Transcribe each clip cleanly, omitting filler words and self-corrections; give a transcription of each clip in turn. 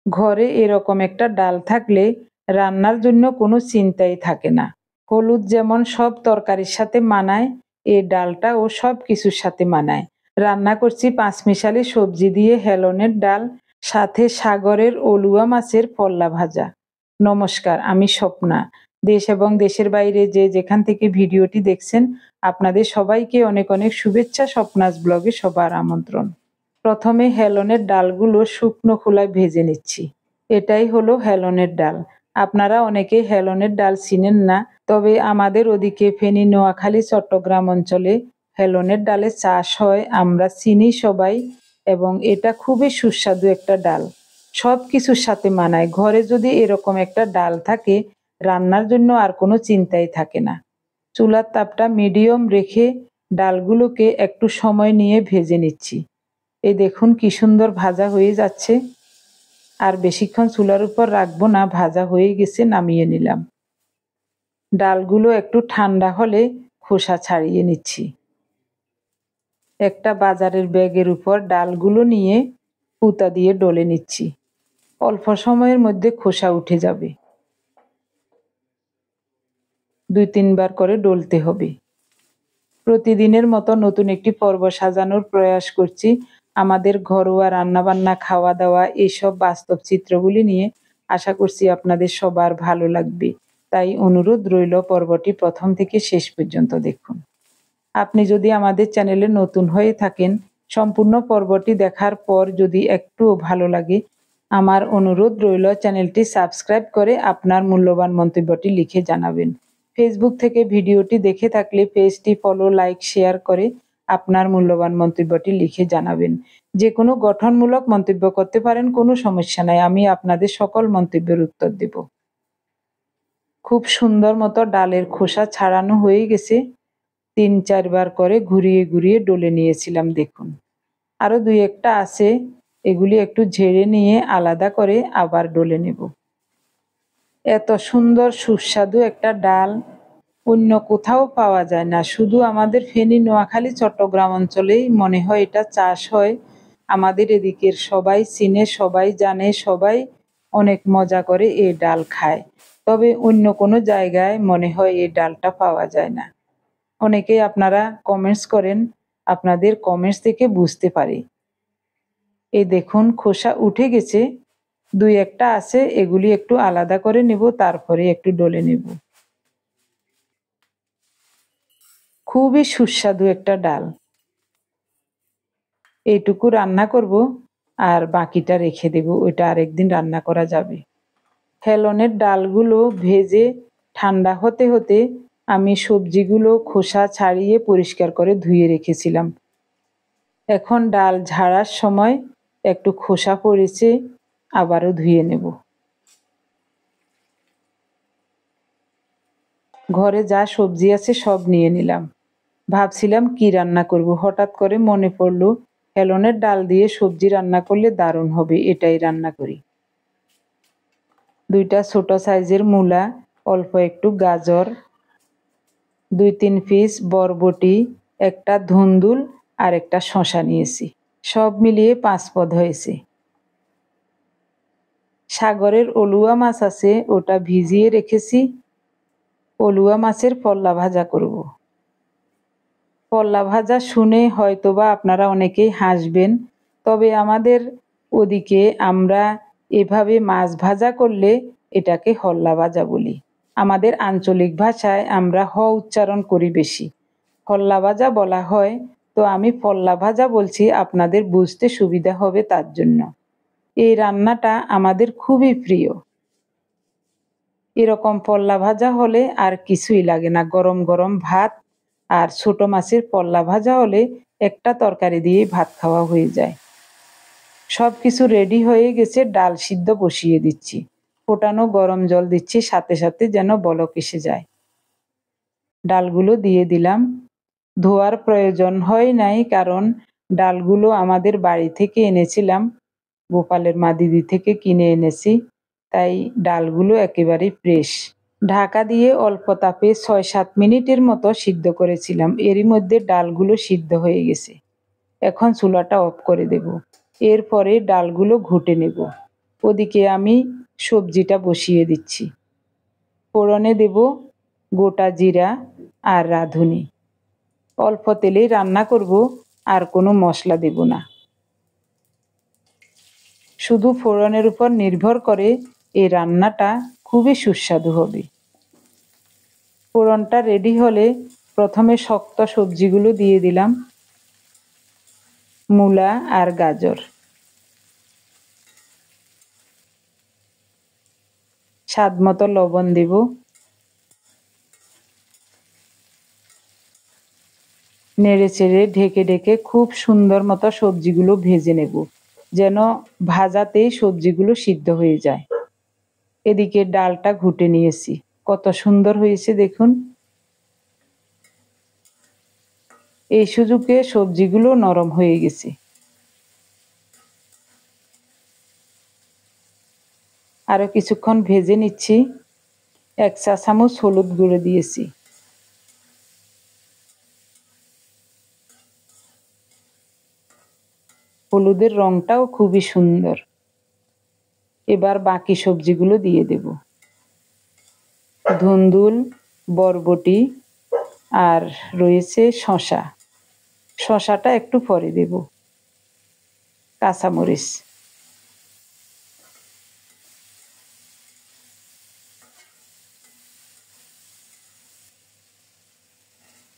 ঘরে এরকম একটা ডাল থাকলে রান্নার জন্য কোনো চিন্তাই থাকে না। হলুদ যেমন সব তরকারির সাথে মানায়, এই ডালটাও সব কিছুর সাথে মানায়। রান্না করছি পাঁচমিশালি সবজি দিয়ে হেলনের ডাল, সাথে সাগরের অলুয়া মাছের পল্লা ভাজা। নমস্কার, আমি স্বপ্না। দেশ এবং দেশের বাইরে যে যেখান থেকে ভিডিওটি দেখছেন, আপনাদের সবাইকে অনেক অনেক শুভেচ্ছা। স্বপ্নাস ব্লগে সবার আমন্ত্রণ। প্রথমে হেলনের ডালগুলো শুকনো খোলায় ভেজে নিচ্ছি। এটাই হলো হেলনের ডাল। আপনারা অনেকেই হেলনের ডাল চিনেন না, তবে আমাদের ওদিকে ফেনী, নোয়াখালী, চট্টগ্রাম অঞ্চলে হেলনের ডালের চাষ হয়, আমরা চিনি সবাই। এবং এটা খুবই সুস্বাদু একটা ডাল, সব কিছুর সাথে মানায়। ঘরে যদি এরকম একটা ডাল থাকে, রান্নার জন্য আর কোনো চিন্তাই থাকে না। চুলার তাপটা মিডিয়াম রেখে ডালগুলোকে একটু সময় নিয়ে ভেজে নিচ্ছি। এই দেখুন কি সুন্দর ভাজা হয়ে যাচ্ছে। আর বেশিক্ষণ চুলার উপর রাখবো না, ভাজা হয়ে গেছে, নামিয়ে নিলাম। ডালগুলো একটু ঠান্ডা হলে খোসা ছাড়িয়ে নিচ্ছি। একটা বাজারের ব্যাগের উপর ডালগুলো নিয়ে পুঁতা দিয়ে ডলে নিচ্ছি। অল্প সময়ের মধ্যে খোসা উঠে যাবে। 2-3 বার করে ডলতে হবে। প্রতিদিনের মতো নতুন একটি পর্ব সাজানোর প্রয়াস করছি। আমাদের ঘরোয়া রান্নাবান্না, খাওয়া দাওয়া, এইসব বাস্তব চিত্রগুলি নিয়ে। আশা করছি আপনাদের সবার ভালো লাগবে। তাই অনুরোধ রইল, পর্বটি প্রথম থেকে শেষ পর্যন্ত দেখুন। আপনি যদি আমাদের চ্যানেলে নতুন হয়ে থাকেন, সম্পূর্ণ পর্বটি দেখার পর যদি একটুও ভালো লাগে, আমার অনুরোধ রইল চ্যানেলটি সাবস্ক্রাইব করে আপনার মূল্যবান মন্তব্যটি লিখে জানাবেন। ফেসবুক থেকে ভিডিওটি দেখে থাকলে পেজটি ফলো, লাইক, শেয়ার করে আপনার মূল্যবান মন্তব্যটি লিখে জানাবেন। যে কোনো গঠনমূলক মন্তব্য করতে পারেন, কোনো সমস্যা নাই, আমি আপনাদের সকল মন্তব্যের উত্তর দেব। খুব সুন্দর মতো ডালের খোসা ছাড়ানো হয়ে গেছে। 3-4 বার করে ঘুরিয়ে ঘুরিয়ে ডলে নিয়েছিলাম, দেখুন। আরও 2-1টা আছে, এগুলি একটু ঝেড়ে নিয়ে আলাদা করে আবার ডলে নেব। এত সুন্দর সুস্বাদু একটা ডাল অন্য কোথাও পাওয়া যায় না, শুধু আমাদের ফেনী, নোয়াখালী, চট্টগ্রাম অঞ্চলেই মনে হয় এটা চাষ হয়। আমাদের এদিকের সবাই চিনে, সবাই জানে, সবাই অনেক মজা করে এই ডাল খায়। তবে অন্য কোনো জায়গায় মনে হয় এই ডালটা পাওয়া যায় না। অনেকেই আপনারা কমেন্টস করেন, আপনাদের কমেন্টস থেকে বুঝতে পারি। এই দেখুন খোসা উঠে গেছে, 2-1টা আছে, এগুলি একটু আলাদা করে নেব, তারপরে একটু ডলে নেব। খুবই সুস্বাদু একটা ডাল। এইটুকু রান্না করব আর বাকিটা রেখে দেব, ওইটা আরেকদিন রান্না করা যাবে। হেলনের ডালগুলো ভেজে ঠান্ডা হতে হতে আমি সবজিগুলো খোসা ছাড়িয়ে পরিষ্কার করে ধুয়ে রেখেছিলাম। এখন ডাল ঝাড়ার সময় একটু খোসা পড়েছে, আবারও ধুয়ে নেব। ঘরে যা সবজি আছে সব নিয়ে নিলাম। ভাবছিলাম কি রান্না করব, হঠাৎ করে মনে পড়লো হেলনের ডাল দিয়ে সবজি রান্না করলে দারুণ হবে, এটাই রান্না করি। 2টা ছোট সাইজের মূলা, অল্প একটু গাজর, 2-3 পিস বরবটি, একটা ধুন্দুল আর একটা শসা নিয়েছি। সব মিলিয়ে 5 পদ হয়েছে। সাগরের অলুয়া মাছ আছে, ওটা ভিজিয়ে রেখেছি। অলুয়া মাছের পল্লা ভাজা করব। পল্লা ভাজা শুনে হয়তোবা আপনারা অনেকেই হাসবেন, তবে আমাদের ওদিকে আমরা এভাবে মাছ ভাজা করলে এটাকে হল্লা ভাজা বলি। আমাদের আঞ্চলিক ভাষায় আমরা হ উচ্চারণ করি বেশি, হল্লা ভাজা বলা হয়। তো আমি পল্লা ভাজা বলছি, আপনাদের বুঝতে সুবিধা হবে তার জন্য। এই রান্নাটা আমাদের খুবই প্রিয়। এরকম পল্লা ভাজা হলে আর কিছুই লাগে না, গরম গরম ভাত আর ছোট মাছের পল্লা ভাজা হলে একটা তরকারি দিয়ে ভাত খাওয়া হয়ে যায়। সব কিছু রেডি হয়ে গেছে, ডাল সিদ্ধ বসিয়ে দিচ্ছি। ফোটানো গরম জল দিচ্ছি, সাথে সাথে যেন বলক এসে যায়। ডালগুলো দিয়ে দিলাম। ধোয়ার প্রয়োজন হয় নাই, কারণ ডালগুলো আমাদের বাড়ি থেকে এনেছিলাম, গোপালের মা দিদি থেকে কিনে এনেছি, তাই ডালগুলো একেবারে ফ্রেশ। ঢাকা দিয়ে অল্প তাপে 6-7 মিনিটের মতো সিদ্ধ করেছিলাম, এরই মধ্যে ডালগুলো সিদ্ধ হয়ে গেছে। এখন চুলাটা অফ করে দেব। এরপরে ডালগুলো ঘুটে নেব। ওদিকে আমি সবজিটা বসিয়ে দিচ্ছি। ফোড়নে দেব গোটা জিরা আর রাঁধুনি। অল্প তেলেই রান্না করব, আর কোনো মশলা দেব না। শুধু ফোড়নের উপর নির্ভর করে এই রান্নাটা খুবই সুস্বাদু হবে। ফোড়নটা রেডি হলে প্রথমে শক্ত সবজিগুলো দিয়ে দিলাম, মূলা আর গাজর। স্বাদ মতো লবণ দেব। নেড়ে চেড়ে ঢেকে ঢেকে খুব সুন্দর মতো সবজিগুলো ভেজে নেব, যেন ভাজাতেই সবজিগুলো সিদ্ধ হয়ে যায়। এদিকে ডালটা ঘুটে নিয়েছি, কত সুন্দর হয়েছে দেখুন। এই সুযোগে সবজিগুলো নরম হয়ে গেছে। আরও কিছুক্ষণ ভেজে নিচ্ছি। 1 চা চামচ হলুদ গুঁড়ো দিয়েছি। হলুদের রংটাও খুবই সুন্দর। এবার বাকি সবজিগুলো দিয়ে দেব। ধুন্দুল, বরবটি আর রয়েছে শসা। শসাটা একটু পরে দেব। কাঁচামরিচ।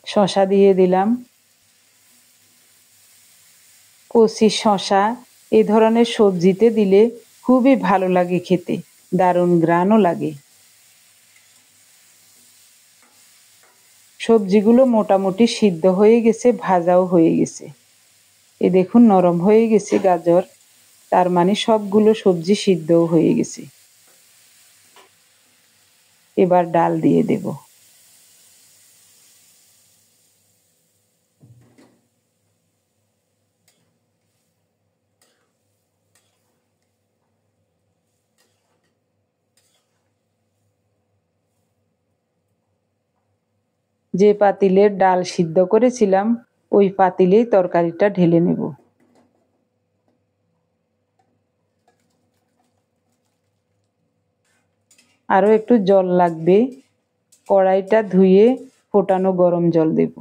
শসা দিয়ে দিলাম। কচি শসা এ ধরনের সবজিতে দিলে খুবই ভালো লাগে খেতে, দারুণ ঘ্রাণও লাগে। সবজিগুলো মোটামুটি সিদ্ধ হয়ে গেছে, ভাজাও হয়ে গেছে। এ দেখুন নরম হয়ে গেছে গাজর, তার মানে সবগুলো সবজি সিদ্ধও হয়ে গেছে। এবার ডাল দিয়ে দেব। যে পাতিলের ডাল সিদ্ধ করেছিলাম ওই পাতিলেই তরকারিটা ঢেলে নেব। আরও একটু জল লাগবে। কড়াইটা ধুয়ে ফোটানো গরম জল দেব।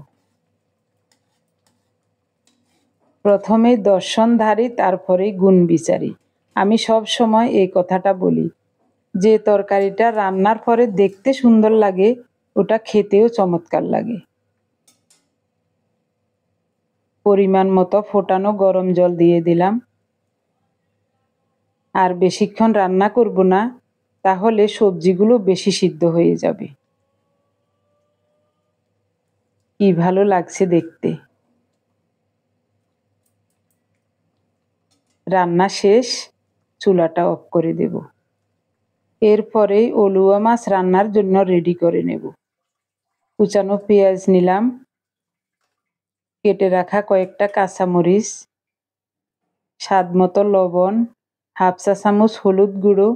প্রথমে দর্শনধারী, তারপরেই গুণ বিচারী। আমি সব সময় এই কথাটা বলি। যে তরকারিটা রান্নার পরে দেখতে সুন্দর লাগে, ওটা খেতেও চমৎকার লাগে। পরিমাণ মতো ফোটানো গরম জল দিয়ে দিলাম। আর বেশিক্ষণ রান্না করব না, তাহলে সবজিগুলো বেশি সিদ্ধ হয়ে যাবে। কি ভালো লাগছে দেখতে। রান্না শেষ, চুলাটা অফ করে দেব। এরপরেই অলুয়া মাছ রান্নার জন্য রেডি করে নেব। কুচানো পেঁয়াজ নিলাম, কেটে রাখা কয়েকটা কাঁচামরিচ, স্বাদ মতো লবণ, 1/2 চা চামচ হলুদ গুঁড়ো,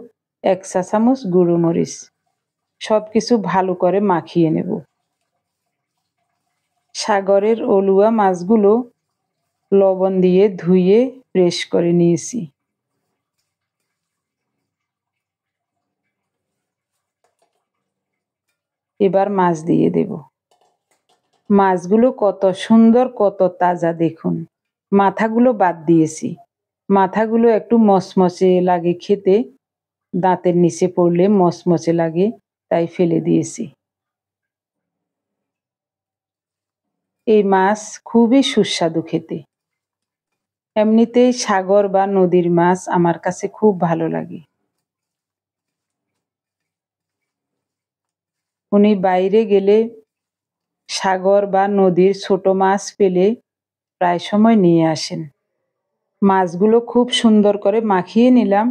1 চা চামচ গুঁড়ো মরিচ। সব কিছু ভালো করে মাখিয়ে নেব। সাগরের অলুয়া মাছগুলো লবণ দিয়ে ধুয়ে ফ্রেশ করে নিয়েছি। এবার মাছ দিয়ে দেব। মাছগুলো কত সুন্দর, কত তাজা দেখুন। মাথাগুলো বাদ দিয়েছি। মাথাগুলো একটু মচমচে লাগে খেতে, দাঁতের নিচে পড়লে মচমচে লাগে, তাই ফেলে দিয়েছি। এই মাছ খুবই সুস্বাদু খেতে। এমনিতেই সাগর বা নদীর মাছ আমার কাছে খুব ভালো লাগে। উনি বাইরে গেলে সাগর বা নদীর ছোট মাছ পেলে প্রায় সময় নিয়ে আসেন। মাছগুলো খুব সুন্দর করে মাখিয়ে নিলাম।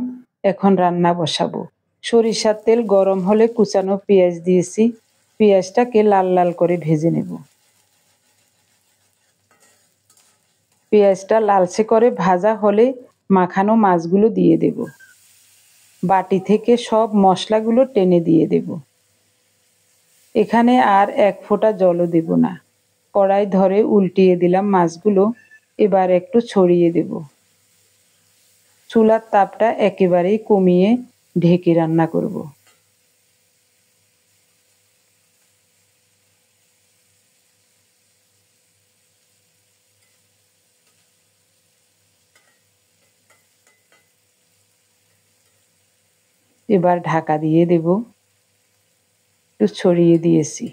এখন রান্না বসাবো। সরিষার তেল গরম হলে কুচানো পেঁয়াজ দিয়েছি। পেঁয়াজটাকে লাল লাল করে ভেজে নেব। পেঁয়াজটা লালচে করে ভাজা হলে মাখানো মাছগুলো দিয়ে দেব। বাটি থেকে সব মশলাগুলো টেনে দিয়ে দেব। এখানে আর এক ফোঁটা জলও দেব না। কড়াই ধরে উল্টিয়ে দিলাম মাছগুলো। এবার একটু ছড়িয়ে দেব। চুলার তাপটা একেবারেই কমিয়ে ঢেকে রান্না করব। এবার ঢাকা দিয়ে দেব, একটু ছড়িয়ে দিয়েছি।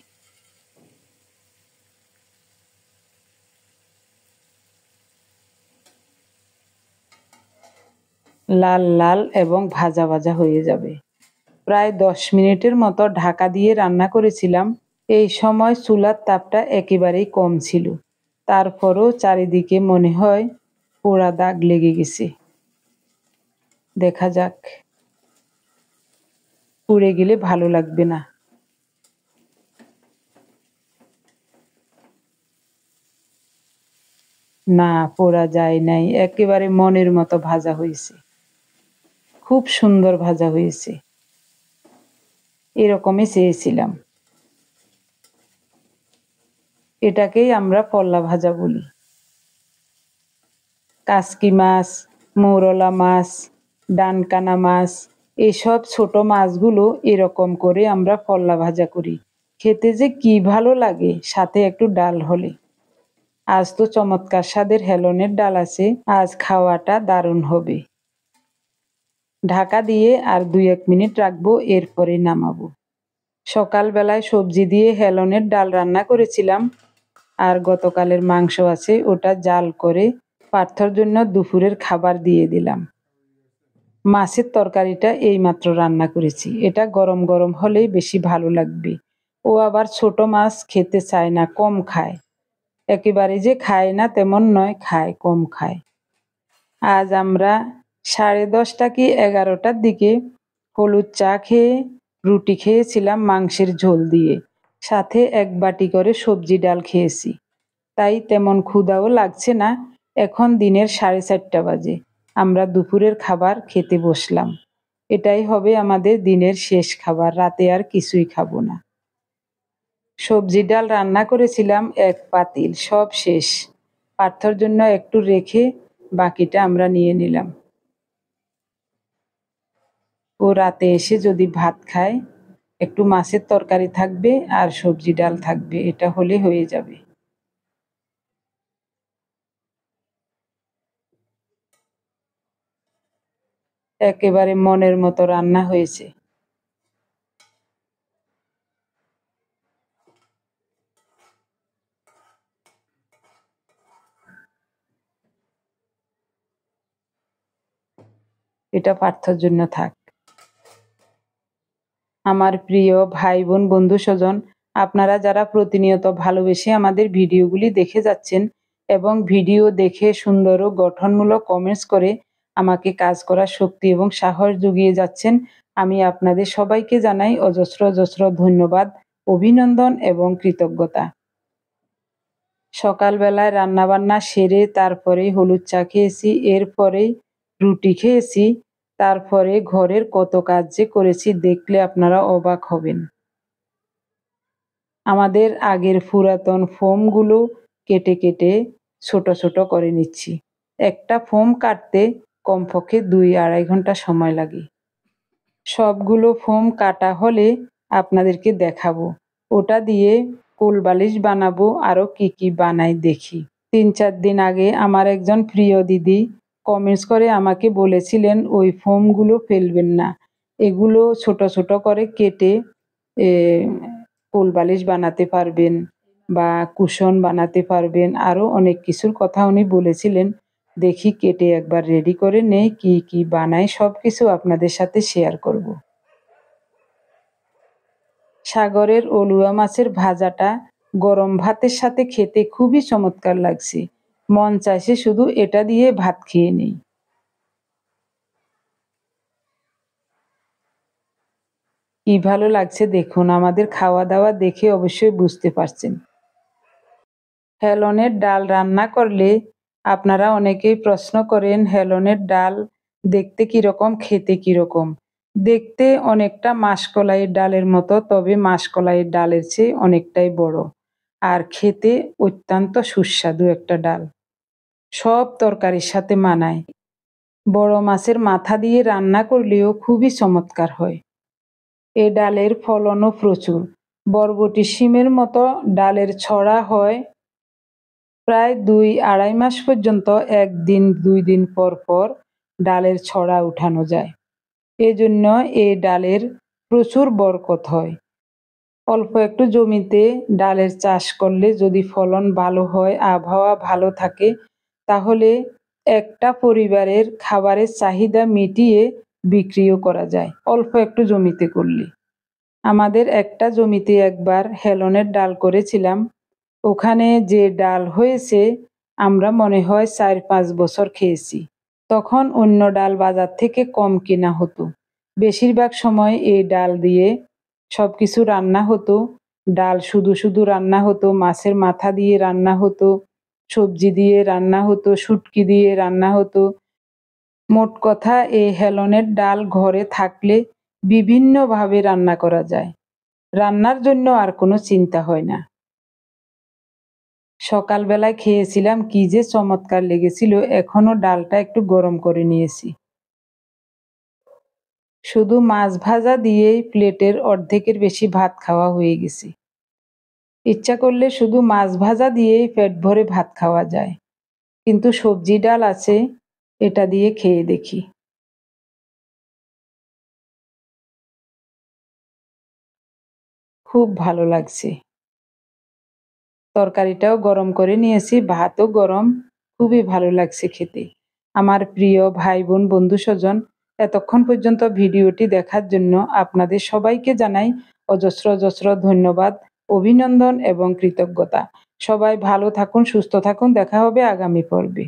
লাল লাল এবং ভাজা ভাজা হয়ে যাবে। প্রায় 10 মিনিটের মতো ঢাকা দিয়ে রান্না করেছিলাম। এই সময় চুলার তাপটা একেবারেই কম ছিল, তারপরও চারিদিকে মনে হয় পোড়া দাগ লেগে গেছে। দেখা যাক, পুড়ে গেলে ভালো লাগবে না। না, পোড়া যায় নাই, একেবারে মনের মতো ভাজা হয়েছে, খুব সুন্দর ভাজা হয়েছে, এরকমই চেয়েছিলাম। এটাকেই আমরা পল্লা ভাজা বলি। কাসকি মাছ, মৌরলা মাছ, ডানকানা মাছ, এসব ছোট মাছগুলো এরকম করে আমরা পল্লা ভাজা করি। খেতে যে কি ভালো লাগে, সাথে একটু ডাল হলে। আজ তো চমৎকার স্বাদের হেলনের ডাল আছে, আজ খাওয়াটা দারুণ হবে। ঢাকা দিয়ে আর 2-1 মিনিট রাখবো, এরপরে নামাবো। সকালবেলায় সবজি দিয়ে হেলনের ডাল রান্না করেছিলাম, আর গতকালের মাংস আছে, ওটা জাল করে পার্থর জন্য দুপুরের খাবার দিয়ে দিলাম। মাছের তরকারিটা এইমাত্র রান্না করেছি, এটা গরম গরম হলেই বেশি ভালো লাগবে। ও আবার ছোট মাছ খেতে চায় না, কম খায়। একেবারে যে খায় না তেমন নয়, খায়, কম খায়। আজ আমরা 10:30 কি 11টার দিকে হলুদ চা খেয়ে রুটি খেয়েছিলাম মাংসের ঝোল দিয়ে, সাথে 1 বাটি করে সবজি ডাল খেয়েছি। তাই তেমন ক্ষুধাও লাগছে না। এখন দিনের 4:30 বাজে, আমরা দুপুরের খাবার খেতে বসলাম। এটাই হবে আমাদের দিনের শেষ খাবার, রাতে আর কিছুই খাবো না। সবজি ডাল রান্না করেছিলাম 1 পাতিল, সব শেষ। পার্থর জন্য একটু রেখে বাকিটা আমরা নিয়ে নিলাম। ও রাতে এসে যদি ভাত খায়, একটু মাছের তরকারি থাকবে আর সবজি ডাল থাকবে, এটা হলে হয়ে যাবে। একেবারে মনের মতো রান্না হয়েছে। এটা পার্থর জন্য থাক। আমার প্রিয় ভাই বোন, বন্ধু স্বজন, আপনারা যারা প্রতিনিয়ত ভালোবেসে আমাদের ভিডিওগুলি দেখে যাচ্ছেন এবং ভিডিও দেখে সুন্দর ও গঠনমূলক কমেন্টস করে আমাকে কাজ করার শক্তি এবং সাহস জুগিয়ে যাচ্ছেন, আমি আপনাদের সবাইকে জানাই অজস্র অজস্র ধন্যবাদ, অভিনন্দন এবং কৃতজ্ঞতা। সকালবেলায় রান্নাবান্না সেরে তারপরেই হলুদ চা খেয়েছি, এরপরেই রুটি খেয়েছি, তারপরে ঘরের কত কাজ যে করেছি, দেখলে আপনারা অবাক হবেন। আমাদের আগের পুরাতন ফোমগুলো কেটে কেটে ছোট ছোট করে নিচ্ছি। একটা ফোম কাটতে কমপক্ষে 2-2.5 ঘন্টা সময় লাগে। সবগুলো ফোম কাটা হলে আপনাদেরকে দেখাবো। ওটা দিয়ে কোলবালিশ বানাবো, আরো কি কি বানাই দেখি। 3-4 দিন আগে আমার একজন প্রিয় দিদি কমেন্টস করে আমাকে বলেছিলেন ওই ফোমগুলো ফেলবেন না, এগুলো ছোট ছোট করে কেটে এ কোলবালিশ বানাতে পারবেন বা কুশন বানাতে পারবেন, আরও অনেক কিছুর কথা উনি বলেছিলেন। দেখি কেটে একবার রেডি করে নেই, কি কি বানাই সব কিছু আপনাদের সাথে শেয়ার করব। সাগরের অলুয়া মাছের ভাজাটা গরম ভাতের সাথে খেতে খুবই চমৎকার লাগছে, মন চাইছে শুধু এটা দিয়ে ভাত খেয়ে নেই। কি ভালো লাগছে দেখুন, আমাদের খাওয়া দাওয়া দেখে অবশ্যই বুঝতে পারছেন। হেলনের ডাল রান্না করলে আপনারা অনেকেই প্রশ্ন করেন হেলনের ডাল দেখতে কিরকম, খেতে কিরকম। দেখতে অনেকটা মাসকলাইয়ের ডালের মতো, তবে মাসকলাইয়ের ডালের চেয়ে অনেকটাই বড়, আর খেতে অত্যন্ত সুস্বাদু একটা ডাল, সব তরকারির সাথে মানায়। বড় মাছের মাথা দিয়ে রান্না করলেও খুবই চমৎকার হয়। এ ডালের ফলনও প্রচুর। বরবটি শিমের মতো ডালের ছড়া হয় প্রায় ২-২.৫ মাস পর্যন্ত। ১ দিন ২ দিন পর পর ডালের ছড়া উঠানো যায়। এজন্য এই ডালের প্রচুর বরকত হয়। অল্প একটু জমিতে ডালের চাষ করলে যদি ফলন ভালো হয়, আবহাওয়া ভালো থাকে, তাহলে একটা পরিবারের খাবারের চাহিদা মিটিয়ে বিক্রিও করা যায় অল্প একটু জমিতে করলে। আমাদের একটা জমিতে একবার হেলনের ডাল করেছিলাম। ওখানে যে ডাল হয়েছে আমরা মনে হয় ৪-৫ বছর খেয়েছি। তখন অন্য ডাল বাজার থেকে কম কেনা হতো। বেশিরভাগ সময় এই ডাল দিয়ে সবকিছু রান্না হতো। ডাল শুধু শুধু রান্না হতো, মাছের মাথা দিয়ে রান্না হতো, সবজি দিয়ে রান্না হতো, শুটকি দিয়ে রান্না হতো। মোট কথা এই হেলনের ডাল ঘরে থাকলে বিভিন্নভাবে রান্না করা যায়। রান্নার জন্য আর কোনো চিন্তা হয় না। সকালবেলায় খেয়েছিলাম, কি যে চমৎকার লেগেছিল। এখনো ডালটা একটু গরম করে নিয়েছি। শুধু মাছ ভাজা দিয়েই প্লেটের অর্ধেকের বেশি ভাত খাওয়া হয়ে গেছে। ইচ্ছা করলে শুধু মাছ ভাজা দিয়েই পেট ভরে ভাত খাওয়া যায়। কিন্তু সবজি ডাল আছে, এটা দিয়ে খেয়ে দেখি। খুব ভালো লাগছে। তরকারিটাও গরম করে নিয়েছি, ভাতও গরম। খুবই ভালো লাগছে খেতে। আমার প্রিয় ভাই বোন বন্ধু স্বজন, এতক্ষণ পর্যন্ত ভিডিওটি দেখার জন্য আপনাদের সবাইকে জানাই অজস্র অজস্র ধন্যবাদ, অভিনন্দন এবং কৃতজ্ঞতা। সবাই ভালো থাকুন, সুস্থ থাকুন। দেখা হবে আগামী পর্বে।